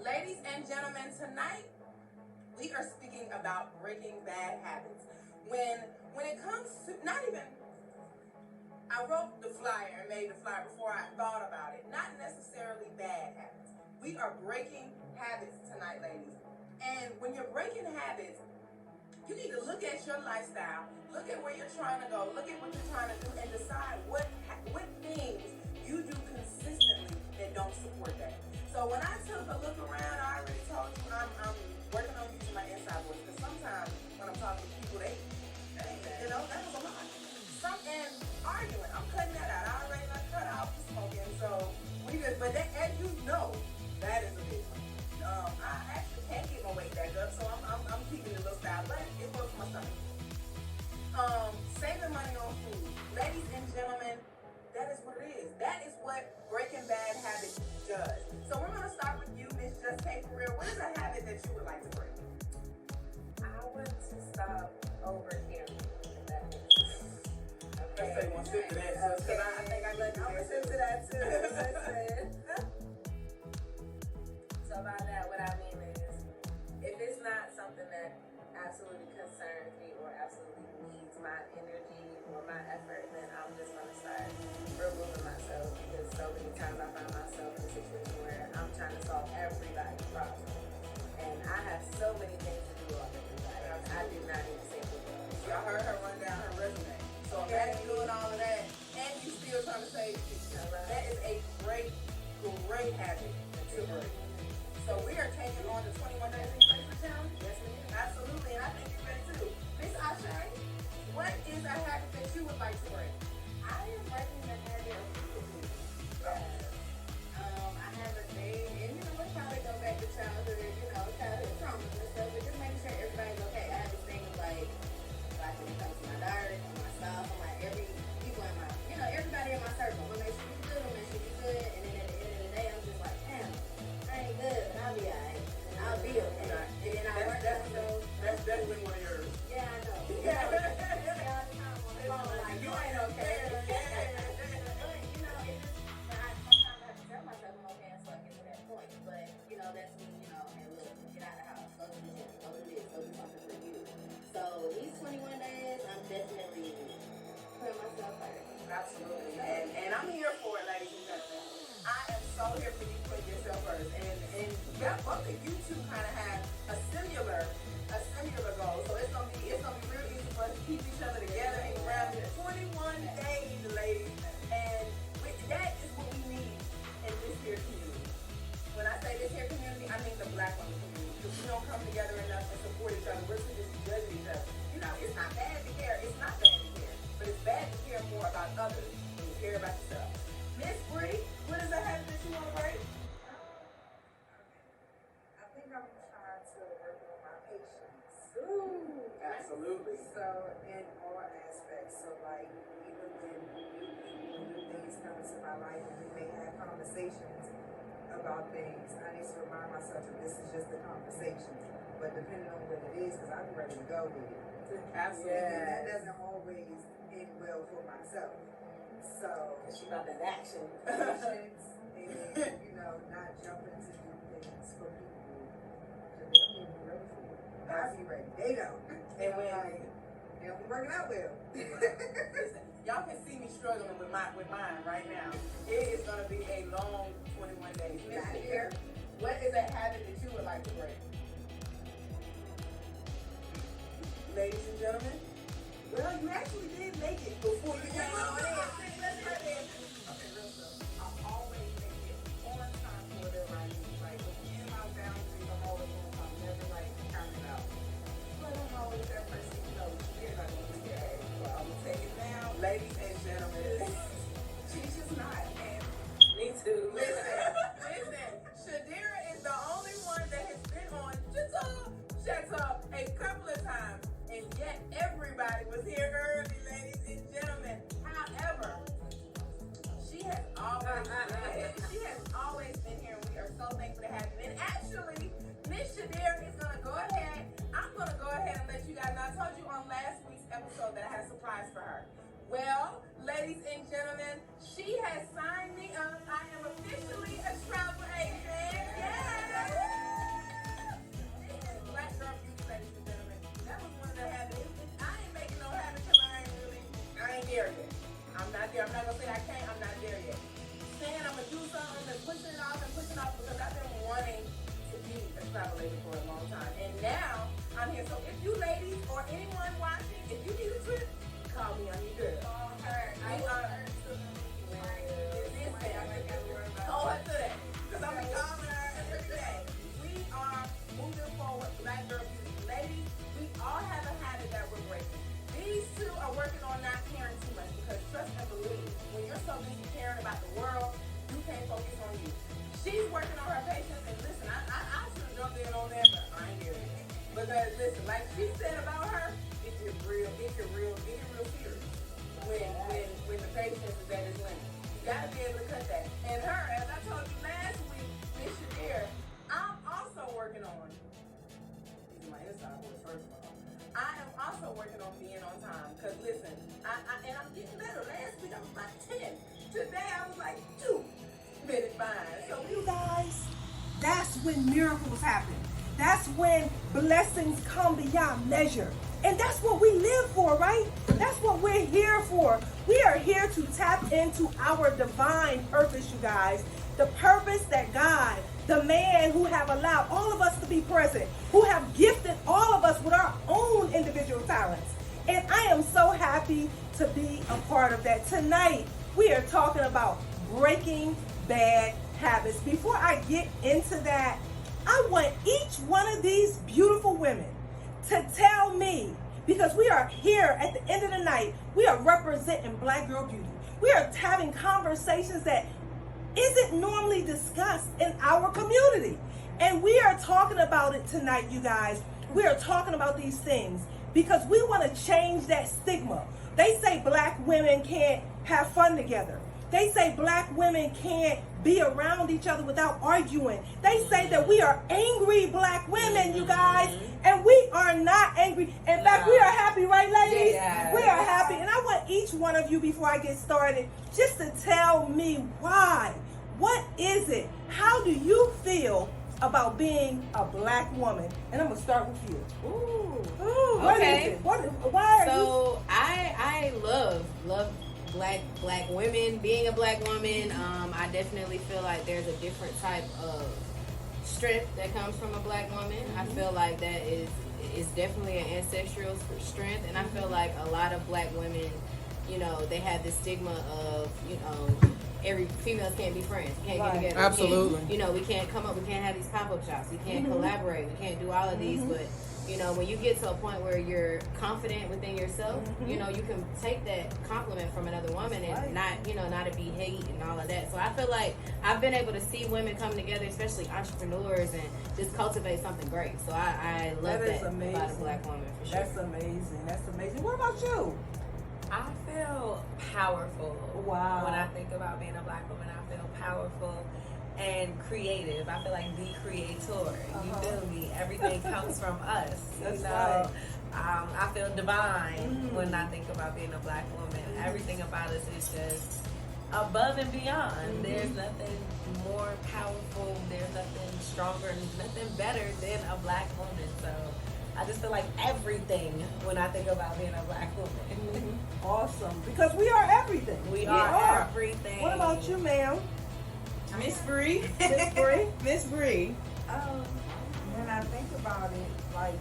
Ladies and gentlemen, tonight we are speaking about breaking bad habits. When it comes to not even I wrote the flyer and made the flyer before I thought about it. Not necessarily bad habits. We are breaking habits tonight, ladies. And when you're breaking habits, you need to look at your lifestyle, look at where you're trying to go, look at what you're trying to do, and decide what things you do consistently that don't support that. So when I took a look around, I already told you I'm working on using my inside voice, because sometimes when I'm talking to people, they that was a lot. And arguing, I'm cutting that out. I already cut out the smoking, so but that, as you know, that is a big one. I actually can't get my weight back up, so I'm keeping the little style, but it works for my stomach. Saving money on food. Ladies and gentlemen, that is what it is. That is what breaking bad habits does. So we're going to start with you, Miss Just K for real. What is a habit that you would like to break? I want to stop overhearing. Let's take one sip to that, because I think I'm going to sip to that too. So by that, what I mean is, if it's not something that absolutely concerns me or absolutely needs my energy or my effort, then I'm just going to start removing myself, because so many times I find myself in a situation where I'm trying to solve everybody's problem. And I have so many things to do on everybody. I do not need to say anything. Y'all heard her run down her resume. So imagine doing all of that, and you still trying to save people. That is a great habit to break. So we are taking on the 21 Days Increase Challenge. Yes, ma'am. Absolutely, and I think you're ready too. Miss Ashay, what is a habit that you would like to break? I am breaking the habit of people pleasing. I have a thing, and we probably go back to childhood, childhood traumas and stuff, but just making sure everybody's okay. I have this thing of like when it comes to my daughter, myself, I'm like everybody in my circle. I'm gonna make sure you good, I'm gonna make sure you good, and then at the end of the day, I'm just like, damn, I ain't good, but I'll be alright. I'll be okay. And then I work out those. That's definitely one of yours. Yeah, I know. Yeah, all the time on the phone, like, you ain't okay. But, it's just, sometimes I have to tell myself I'm okay until I get to that point. But, that's me, hey, look, get out of the house, go to the gym, go do this, go do something for you. So, these 21 days, I'm definitely putting myself first. Absolutely. And I'm here for it, ladies and gentlemen. I am so here for you putting yourself first. And both of you two kind of have a similar goal. So it's gonna be real easy for us to keep each other together and around 21 days, ladies. And that is what we need in this here community. When I say this here community, I mean the Black women community. Because we don't come together enough and support each other. We're too just judging each other. It's not bad to care. It's not bad to care. But it's bad to care more about others than you care about yourself. Miss Bree, what is a habit that you want to break? I think I'm trying to work on my patience. Ooh, absolutely. So in all aspects. So like even when new things come into my life and we may have conversations about things, I need to remind myself that this is just a conversation. But depending on what it is, because I'm ready to go with it. Absolutely. Yeah, that doesn't always end well for myself. So She about that action. patience and not jumping to do things for people that they don't even be ready for. I'll be ready. They don't. And when They don't be working out well. listen, y'all can see me struggling with mine right now. It is gonna be a long 21 days. Miss Chitter, what is a habit that you would like to break? Ladies and gentlemen, well, you actually did make it before you came on in. Okay, real stuff. I always make it on time for whatever I need. Like, within my boundaries, I'm always on time. Never, counting out. But I'm always that person, you're not going to do that. Well, I'm going to take it down. Ladies and gentlemen, she's just not. And Me too. listen, Shadira is the only one that has been on Chitter a couple of times. And yet everybody was here early, ladies and gentlemen. However, there. I'm not gonna say I can't. I'm not there yet. Saying I'm gonna do something and pushing it off because I've been wanting to be a travel agent for a long time, and now I'm here. So if you ladies or anyone watching, if you need a trip, call me. I'm your girl. Hold her to that, because I'm gonna call her every day. We are moving forward, Black Girl Beauty. Ladies, we all have a habit that we're breaking. These two are working on not caring too much, because trust and believe, when you're so busy caring about the world, you can't focus on you. She's working on her patience, and listen, I should have jumped in on that, but I ain't here. Because listen, like she said about her, it get real serious when the patience is at its limit. You gotta be able to cut that. And her, as I told you last week, Miss Chitter, I'm also working on. These are my inside voice, first of all. I am also working on being on time. Cause listen, and I'm getting better. Last week I was about 10. Today I was like 2 minutes behind. So you guys, that's when miracles happen. That's when blessings come beyond measure. And that's what we live for, right? That's what we're here for. We are here to tap into our divine purpose, you guys. The purpose that God, the man who have allowed all of us to be present, who have gifted all of us with our own individual talents. And I am so happy to be a part of that. Tonight, we are talking about breaking bad habits. Before I get into that, I want each one of these beautiful women to tell me, because we are here at the end of the night, we are representing Black Girl Beauty. We are having conversations that isn't normally discussed in our community. And we are talking about it tonight, you guys. We are talking about these things because we want to change that stigma. They say Black women can't have fun together. They say Black women can't be around each other without arguing. They say that we are angry Black women, you guys, and we are not angry. In fact, we are happy, right, ladies? Yeah. We are happy. And I want each one of you, before I get started, just to tell me why. What is it? How do you feel about being a Black woman? And I'm going to start with you. Ooh. What Okay. is it? Why are you? So I love black women, being a Black woman. I definitely feel like there's a different type of strength that comes from a Black woman. I feel like that is definitely an ancestral strength, and I feel like a lot of Black women, you know, they have this stigma of, you know, every females can't be friends, we can't get together, Absolutely. we can't come up, we can't have these pop-up shops, we can't collaborate, we can't do all of these, but you know, when you get to a point where you're confident within yourself, you know, you can take that compliment from another woman and not to be hate and all of that. So I feel like I've been able to see women come together, especially entrepreneurs, and just cultivate something great. So I love that about a Black woman, for sure. That's amazing. That's amazing. What about you? I feel powerful. Wow. When I think about being a Black woman, I feel powerful and creative. I feel like the creator. You feel me? Everything comes from us. That's you know? right. I feel divine when I think about being a Black woman. Everything about us is just above and beyond. There's nothing more powerful. There's nothing stronger. Nothing better than a Black woman. So I just feel like everything when I think about being a Black woman. Awesome. Because we are everything. We are everything. What about you, ma'am? Miss Bree. Miss Bree? Miss Bree. When I think about it, like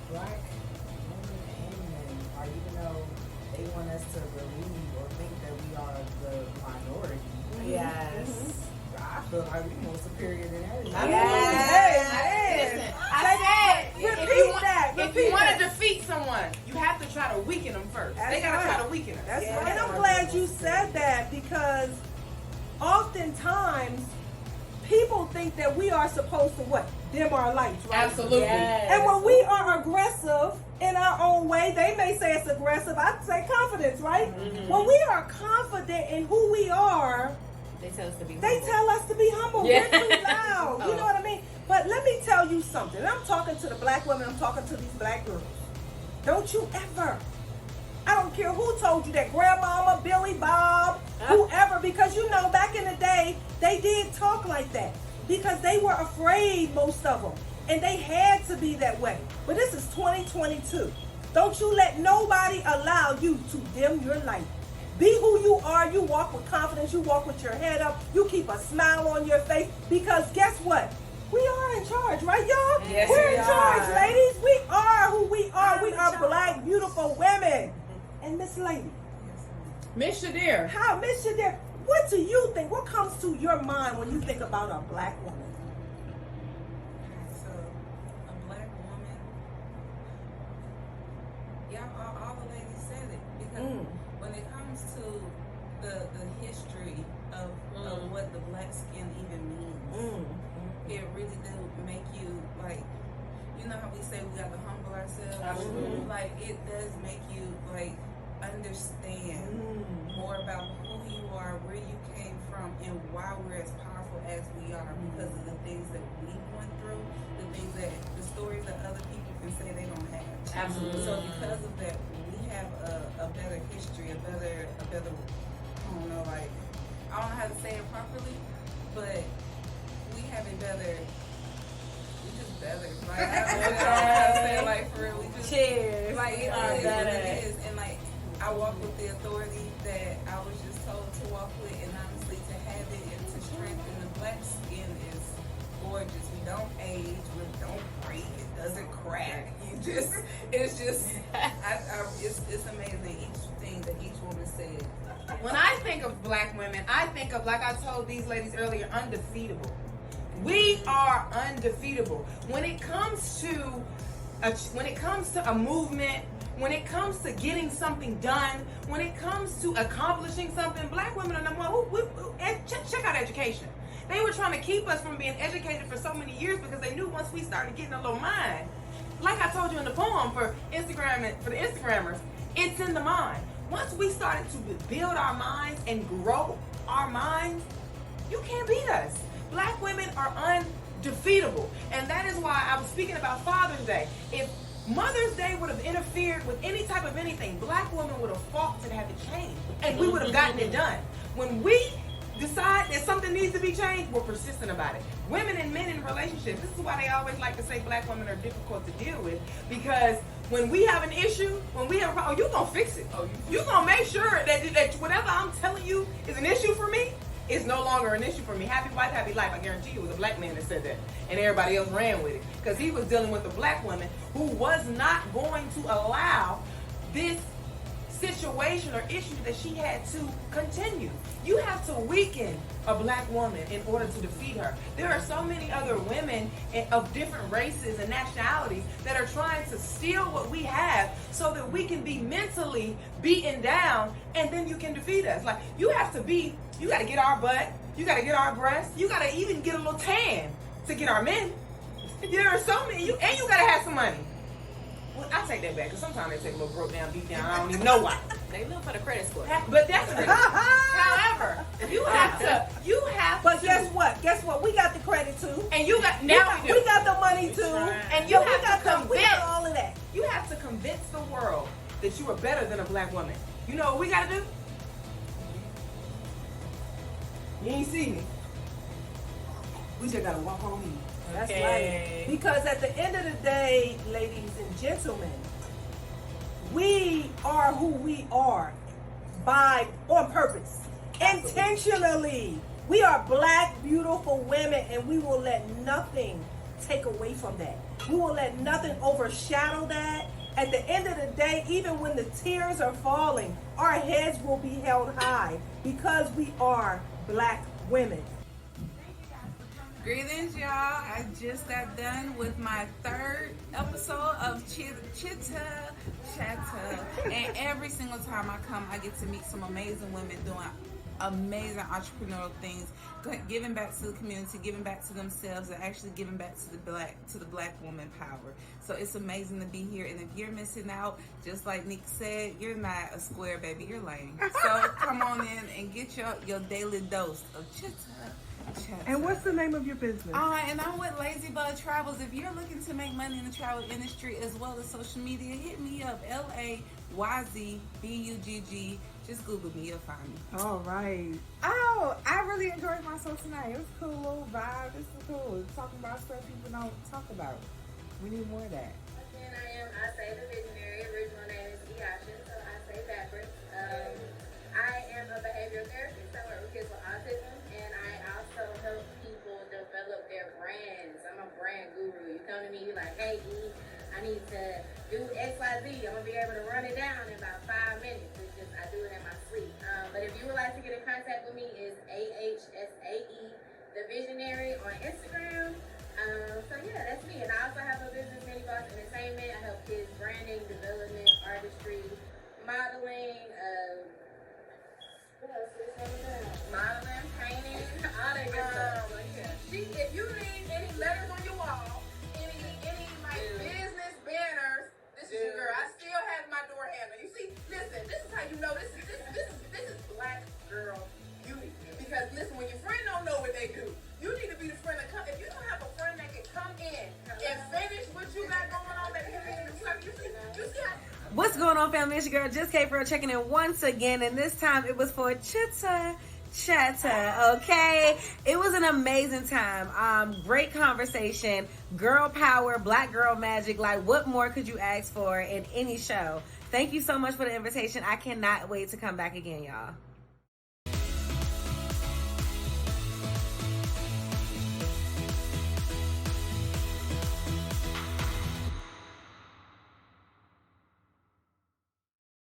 Black women and men, or even though they want us to believe or think that we are the minority, Yes. I feel like we're more superior than everybody. Hey. If you want to defeat someone, you have to try to weaken them first. That's They gotta right. try to weaken us. That's right. And I'm glad you said that, because oftentimes people think that we are supposed to what? Dim our lights, right? Absolutely. Yes. And when we are aggressive in our own way, they may say it's aggressive. I'd say confidence, right? When we are confident in who we are, They tell us to be they humble. tell us to be humble. Yeah. We're too loud. You know what I mean? But let me tell you something. And I'm talking to the Black women. I'm talking to these Black girls. Don't you ever, I don't care who told you that, grandmama, Billy, Bob, whoever, because you know, back in the day, they did talk like that because they were afraid, most of them. And they had to be that way. But this is 2022. Don't you let nobody allow you to dim your light. Be who you are. You walk with confidence. You walk with your head up. You keep a smile on your face, because guess what? We are in charge, right, y'all? Yes, We're we in charge, are. ladies. We are who we are. We in are charge. black, beautiful women. And Miss Lady, Miss Shadir. how, Miss Shadir, what do you think? What comes to your mind when you think about a black woman? So, a black woman, all the ladies said it. Because when it comes to the history of what the black skin even means, it really do make you, like, you know how we say we got to humble ourselves? Absolutely. Like, it does make you, like, understand more about who you are, where you came from, and why we're as powerful as we are, because of the things that we went through, the stories that other people can say they don't have. Absolutely. So because of that, we have a better history, a better, I don't know, like, I don't know how to say it properly, but we have a better, we just better. Like, I don't know how to say it, like, for real, we just, Cheers. like, it Are is, better. it is, and like, I walk with the authority that I was just told to walk with, and honestly, to have it and to strengthen the black skin is gorgeous. We don't age, we don't break, it doesn't crack. It's just, it's amazing, each thing that each woman said. When I think of black women, I think of, like I told these ladies earlier, undefeatable. We are undefeatable. When it comes to a movement, when it comes to getting something done, when it comes to accomplishing something, black women are number one. Check out education. They were trying to keep us from being educated for so many years because they knew once we started getting a little mind, like I told you in the poem for Instagram and for the Instagrammers, it's in the mind. Once we started to build our minds and grow our minds, you can't beat us. Black women are undefeatable. And that is why I was speaking about Father's Day. If Mother's Day would have interfered with any type of anything, black women would have fought to have it changed. And we would have gotten it done. When we decide that something needs to be changed, we're persistent about it. Women and men in relationships, this is why they always like to say black women are difficult to deal with, because when we have an issue, when we have a problem, you're going to fix it. You're going to make sure that whatever I'm telling you is an issue for me, it's no longer an issue for me. Happy wife, happy life. I guarantee you it was a black man that said that. And everybody else ran with it. Because he was dealing with a black woman who was not going to allow this situation or issue that she had to continue. You have to weaken a black woman in order to defeat her. There are so many other women of different races and nationalities that are trying to steal what we have so that we can be mentally beaten down, and then you can defeat us. Like, you got to get our butt, you got to get our breasts, you got to even get a little tan to get our men. There are so many, and you got to have some money. Well, I take that back, because sometimes they take a little broke down, beat down. I don't even know why. They look for the credit score. But that's the reason. However, you have But to. guess what? We got the credit too. And you got, now we do. We got the money too. And you we have to we got convince, all of that. you have to convince the world that you are better than a black woman. You know what we got to do? You ain't see me. We just got to walk on in. That's Okay. right. Because at the end of the day, ladies and gentlemen, we are who we are on purpose, intentionally. We are black, beautiful women, and we will let nothing take away from that. We will let nothing overshadow that. At the end of the day, even when the tears are falling, our heads will be held high because we are black women. Greetings, y'all. I just got done with my third episode of Chitter. And every single time I come, I get to meet some amazing women doing amazing entrepreneurial things, giving back to the community, giving back to themselves, and actually giving back to the black woman power. So it's amazing to be here. And if you're missing out, just like Nick said, you're not a square, baby. You're lame. So come on in and get your daily dose of Chitter. And what's the name of your business? And I'm with Lazy Bud Travels. If you're looking to make money in the travel industry as well as social media, hit me up. LAYZBUGG. Just Google me, you'll find me. All right. Oh, I really enjoyed myself tonight. It was a cool little vibe. This was cool. Talking about stuff people don't talk about. We need more of that. Again, I say the visionary. Original name is Iyashin, so I say backwards. I like, hey, E, I need to do XYZ. I'm going to be able to run it down in about 5 minutes. It's just, I do it in my sleep. But if you would like to get in contact with me, it's AHSAE, The Visionary on Instagram. So yeah, that's me. And I also have a business, Mini Boss Entertainment. I help kids branding, development, artistry, modeling, what else is there? Modeling, painting, all that good stuff. If you need any letters on your wall, any like business banners, this is your girl. I still have my door handle. You see, listen, this is how you know this is black girl beauty. Because listen, when your friend don't know what they do, you need to be the friend that come. If you don't have a friend that can come in and finish what you got going on, that you see how. What's going on, family? It's your girl, Just K, for checking in once again, and this time it was for Chitter, okay? It was an amazing time. Great conversation, girl power, black girl magic. Like, what more could you ask for in any show? Thank you so much for the invitation. I cannot wait to come back again, y'all.